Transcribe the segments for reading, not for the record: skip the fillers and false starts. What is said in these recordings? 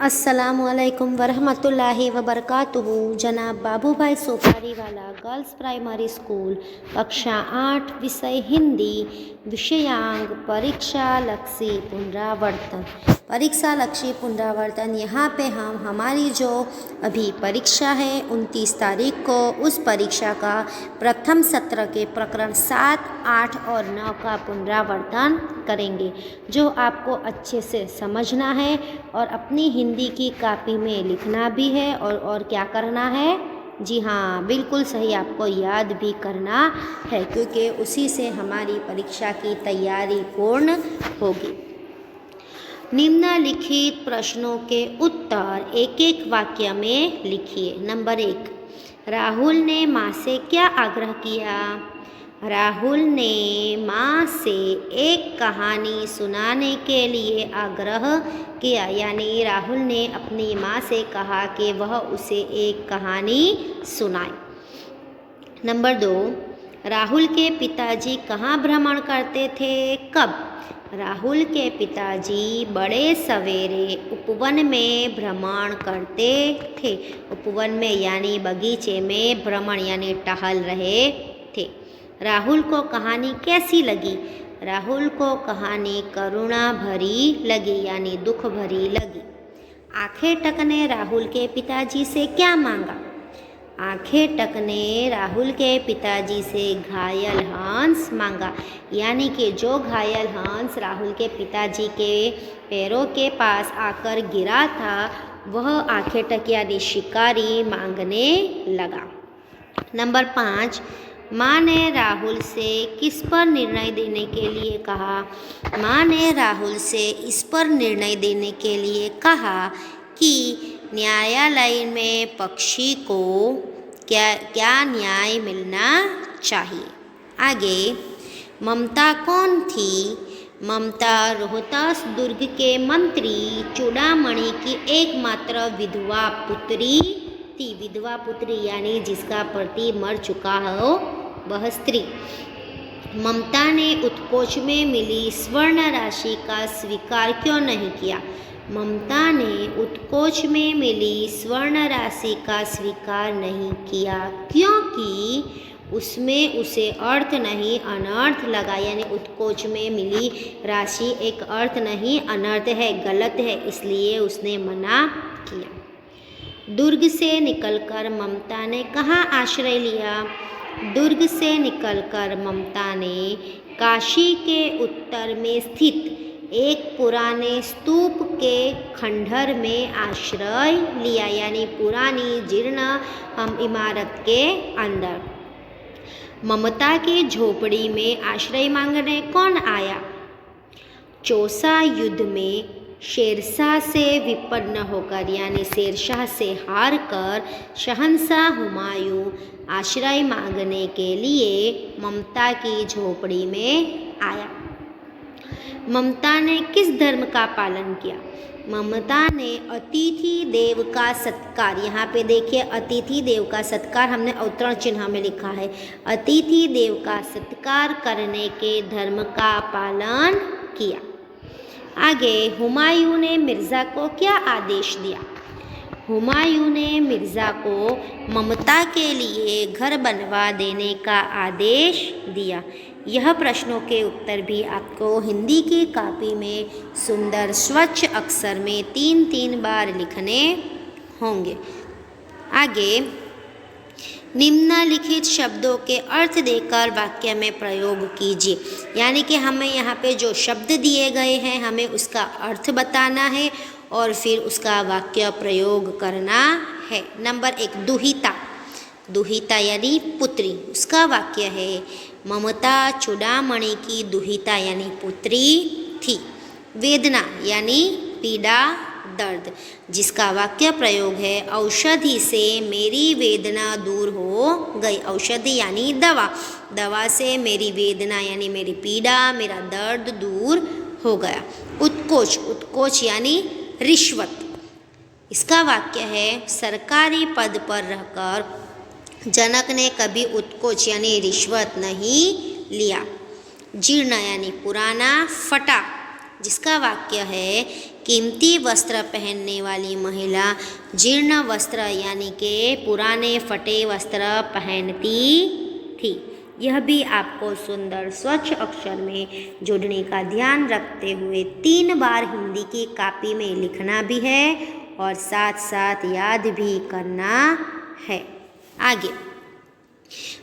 अस्सलामुअलैकुम वरहमतुल्लाहि वबरकातुहू। जनाब बाबूभाई सोपारीवाला गर्ल्स प्राइमरी स्कूल, कक्षा 8, विषय हिंदी, विषयांक परीक्षा लक्षी पुनरावर्तन। परीक्षा लक्षी पुनरावर्तन, यहाँ पे हम हमारी जो अभी परीक्षा है 29 तारीख को, उस परीक्षा का प्रथम सत्र के प्रकरण 7, 8 और 9 का पुनरावर्तन करेंगे, जो आपको अच्छे से समझना है और अपनी हिंदी की कॉपी में लिखना भी है और क्या करना है, जी हाँ बिल्कुल सही, आपको याद भी करना है, क्योंकि उसी से हमारी परीक्षा की तैयारी पूर्ण होगी। निम्नलिखित प्रश्नों के उत्तर एक एक वाक्य में लिखिए। नंबर 1, राहुल ने माँ से क्या आग्रह किया? राहुल ने माँ से एक कहानी सुनाने के लिए आग्रह किया, यानी राहुल ने अपनी माँ से कहा कि वह उसे एक कहानी सुनाए। नंबर 2, राहुल के पिताजी कहाँ भ्रमण करते थे? कब? राहुल के पिताजी बड़े सवेरे उपवन में भ्रमण करते थे। उपवन में यानी बगीचे में भ्रमण यानी टहल रहे थे। राहुल को कहानी कैसी लगी? राहुल को कहानी करुणा भरी लगी यानी दुख भरी लगी। आखेटक ने राहुल के पिताजी से क्या मांगा? आखेटक ने राहुल के पिताजी से घायल हंस मांगा, यानी कि जो घायल हंस राहुल के पिताजी के पैरों के पास आकर गिरा था, वह आखेटक यानी शिकारी मांगने लगा। नंबर 5, माँ ने राहुल से किस पर निर्णय देने के लिए कहा? माँ ने राहुल से इस पर निर्णय देने के लिए कहा कि न्यायालय में पक्षी को क्या न्याय मिलना चाहिए। आगे, ममता कौन थी? ममता रोहतास दुर्ग के मंत्री चूड़ामणि की एकमात्र विधवा पुत्री थी। विधवा पुत्री यानी जिसका पति मर चुका हो वह स्त्री। ममता ने उत्कोच में मिली स्वर्ण राशि का स्वीकार क्यों नहीं किया? ममता ने उत्कोच में मिली स्वर्ण राशि का स्वीकार नहीं किया, क्योंकि उसमें उसे अर्थ नहीं अनर्थ लगा, यानी उत्कोच में मिली राशि एक अर्थ नहीं अनर्थ है, गलत है, इसलिए उसने मना किया। दुर्ग से निकलकर ममता ने कहाँ आश्रय लिया? दुर्ग से निकलकर ममता ने काशी के उत्तर में स्थित एक पुराने स्तूप के खंडहर में आश्रय लिया, यानी पुरानी जीर्ण इमारत के अंदर। ममता की झोपड़ी में आश्रय मांगने कौन आया? चौसा युद्ध में शेरशाह से विपन्न होकर यानी शेरशाह से हार कर शहंशाह हुमायूं आश्रय मांगने के लिए ममता की झोपड़ी में आया। ममता ने किस धर्म का पालन किया? ममता ने अतिथि देव का सत्कार, यहाँ पे देखिए अतिथि देव का सत्कार हमने अवतरण चिन्ह में लिखा है, अतिथि देव का सत्कार करने के धर्म का पालन किया। आगे, हुमायूं ने मिर्ज़ा को क्या आदेश दिया? हुमायूं ने मिर्ज़ा को ममता के लिए घर बनवा देने का आदेश दिया। यह प्रश्नों के उत्तर भी आपको हिंदी की कॉपी में सुंदर स्वच्छ अक्षर में 3-3 बार लिखने होंगे। आगे, निम्नलिखित शब्दों के अर्थ देकर वाक्य में प्रयोग कीजिए, यानी कि हमें यहाँ पे जो शब्द दिए गए हैं हमें उसका अर्थ बताना है और फिर उसका वाक्य प्रयोग करना है। नंबर 1, दुहिता। दुहिता यानी पुत्री, उसका वाक्य है ममता चूड़ामणि की दुहिता यानी पुत्री थी। वेदना यानी पीड़ा दर्द, जिसका वाक्य प्रयोग है औषधि से मेरी वेदना दूर हो गई। औषधि यानी दवा, दवा से मेरी वेदना यानी मेरी पीड़ा मेरा दर्द दूर हो गया। उत्कोच, उत्कोच यानी रिश्वत, इसका वाक्य है सरकारी पद पर रहकर जनक ने कभी उत्कोच यानी रिश्वत नहीं लिया। जीर्ण यानी पुराना, फटा जिसका वाक्य है कीमती वस्त्र पहनने वाली महिला जीर्ण वस्त्र यानी कि पुराने फटे वस्त्र पहनती थी। यह भी आपको सुंदर स्वच्छ अक्षर में जोड़ने का ध्यान रखते हुए 3 बार हिंदी की कॉपी में लिखना भी है और साथ साथ याद भी करना है। आगे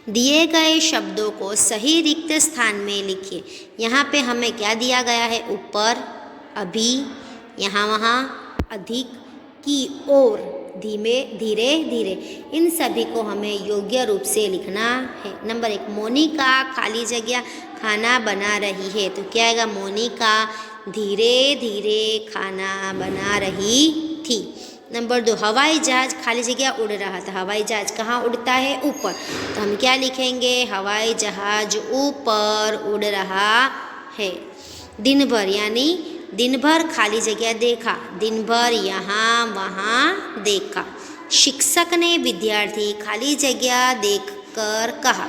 दिए गए शब्दों को सही रिक्त स्थान में लिखिए। यहाँ पे हमें क्या दिया गया है? ऊपर, अभी, यहाँ वहाँ, अधिक, की ओर, धीमे, धीरे धीरे, इन सभी को हमें योग्य रूप से लिखना है। नंबर 1, मोनिका खाली जगह खाना बना रही है, तो क्या आएगा? मोनिका धीरे धीरे खाना बना रही थी। नंबर 2, हवाई जहाज खाली जगह उड़ रहा था। हवाई जहाज कहाँ उड़ता है? ऊपर, तो हम क्या लिखेंगे? हवाई जहाज ऊपर उड़ रहा है। दिन भर यानी दिन भर खाली जगह देखा, दिन भर यहाँ वहाँ देखा। शिक्षक ने विद्यार्थी खाली जगह देखकर कहा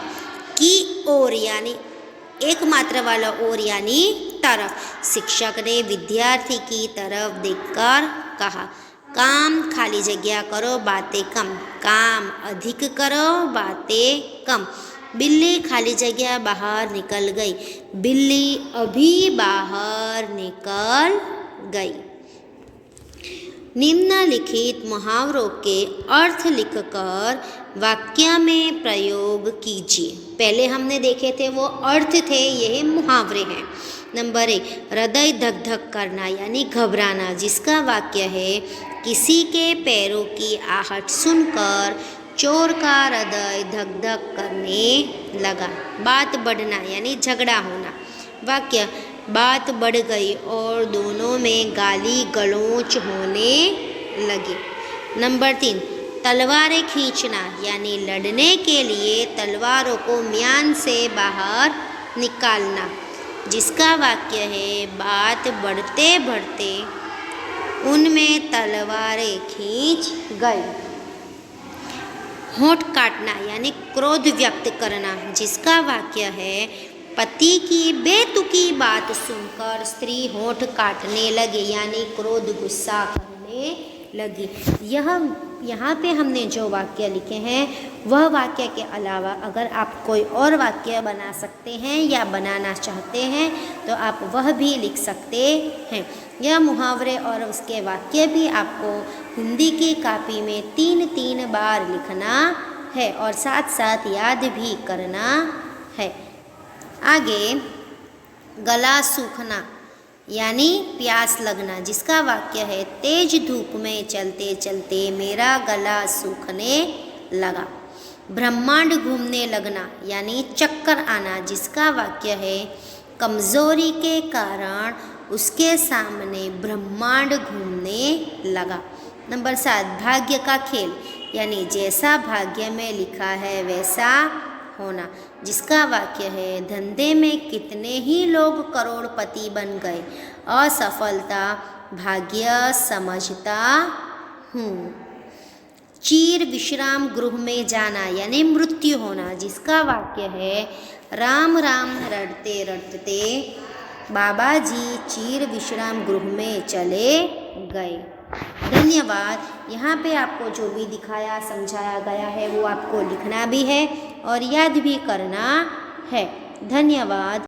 कि ओर यानी एक मात्रा वाला ओर यानी तरफ। शिक्षक ने विद्यार्थी की तरफ देखकर कहा काम खाली जगह करो बातें कम, काम अधिक करो बातें कम। बिल्ली खाली जगह बाहर निकल गई, बिल्ली अभी बाहर निकल गई। निम्नलिखित मुहावरों के अर्थ लिखकर वाक्य में प्रयोग कीजिए। पहले हमने देखे थे वो अर्थ थे, यही मुहावरे हैं। नंबर 1, हृदय धक धक करना यानी घबराना, जिसका वाक्य है किसी के पैरों की आहट सुनकर चोर का हृदय धक धक करने लगा। बात बढ़ना यानी झगड़ा होना, वाक्य बात बढ़ गई और दोनों में गाली गलौच होने लगी। नंबर 3, तलवारें खींचना यानी लड़ने के लिए तलवारों को म्यान से बाहर निकालना, जिसका वाक्य है बात बढ़ते बढ़ते उनमें तलवारें खींच गई। होंठ काटना यानी क्रोध व्यक्त करना, जिसका वाक्य है पति की बेतुकी बात सुनकर स्त्री होंठ काटने लगी यानी क्रोध गुस्सा करने लगी। यहाँ पे हमने जो वाक्य लिखे हैं वह वाक्य के अलावा अगर आप कोई और वाक्य बना सकते हैं या बनाना चाहते हैं तो आप वह भी लिख सकते हैं। यह मुहावरे और उसके वाक्य भी आपको हिंदी की कॉपी में 3-3 बार लिखना है और साथ साथ याद भी करना है। आगे गला सूखना यानी प्यास लगना, जिसका वाक्य है तेज धूप में चलते चलते मेरा गला सूखने लगा। ब्रह्मांड घूमने लगना यानी चक्कर आना, जिसका वाक्य है कमज़ोरी के कारण उसके सामने ब्रह्मांड घूमने लगा। नंबर 7, भाग्य का खेल यानी जैसा भाग्य में लिखा है वैसा होना, जिसका वाक्य है धंधे में कितने ही लोग करोड़पति बन गए, असफलता भाग्य समझता हूँ। चीर विश्राम गृह में जाना यानी मृत्यु होना, जिसका वाक्य है राम राम रटते रटते बाबा जी चीर विश्राम गृह में चले गए। धन्यवाद। यहाँ पे आपको जो भी दिखाया समझाया गया है वो आपको लिखना भी है और याद भी करना है। धन्यवाद।